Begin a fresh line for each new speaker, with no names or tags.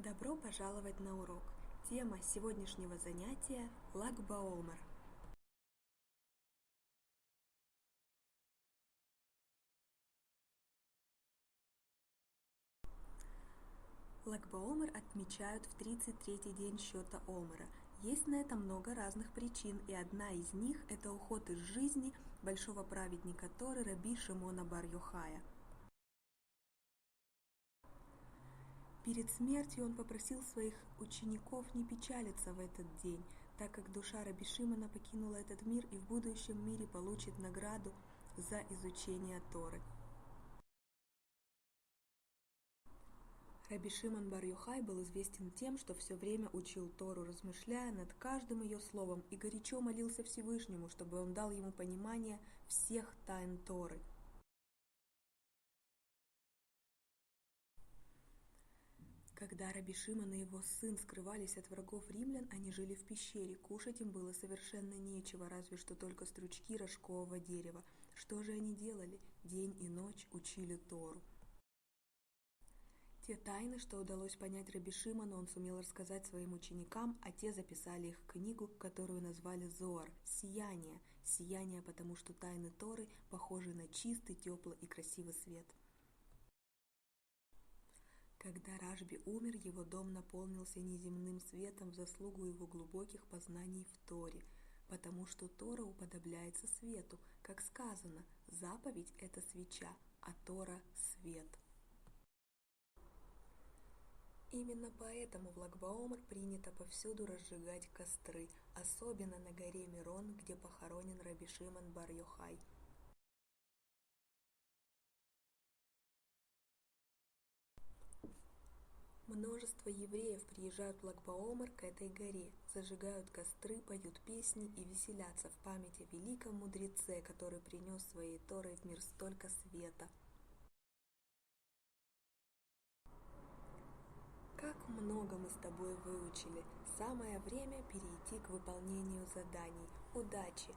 Добро пожаловать на урок. Тема сегодняшнего занятия – Lag-BaOmer. Lag-BaOmer отмечают в 33-й день счета Омера. Есть на это много разных причин, и одна из них – это уход из жизни большого праведника Торы Раби Шимона бар-Йохая. Перед смертью он попросил своих учеников не печалиться в этот день, так как душа Раби Шимона покинула этот мир и в будущем мире получит награду за изучение Торы. Раби Шимон бар-Йохай был известен тем, что все время учил Тору, размышляя над каждым ее словом, и горячо молился Всевышнему, чтобы он дал ему понимание всех тайн Торы. Когда Раби Шимон и его сын скрывались от врагов римлян, они жили в пещере, кушать им было совершенно нечего, разве что только стручки рожкового дерева. Что же они делали? День и ночь учили Тору. Те тайны, что удалось понять Раби Шимону, он сумел рассказать своим ученикам, а те записали их в книгу, которую назвали Зоар – «Сияние». Сияние, потому что тайны Торы похожи на чистый, теплый и красивый свет. Когда Рашби умер, его дом наполнился неземным светом в заслугу его глубоких познаний в Торе, потому что Тора уподобляется свету, как сказано, заповедь – это свеча, а Тора – свет. Именно поэтому в Lag-BaOmer принято повсюду разжигать костры, особенно на горе Мирон, где похоронен Раби Шимон бар-Йохай. Множество евреев приезжают в Lag-BaOmer к этой горе, зажигают костры, поют песни и веселятся в память о великом мудреце, который принес своей Торой в мир столько света. Как много мы с тобой выучили! Самое время перейти к выполнению заданий. Удачи!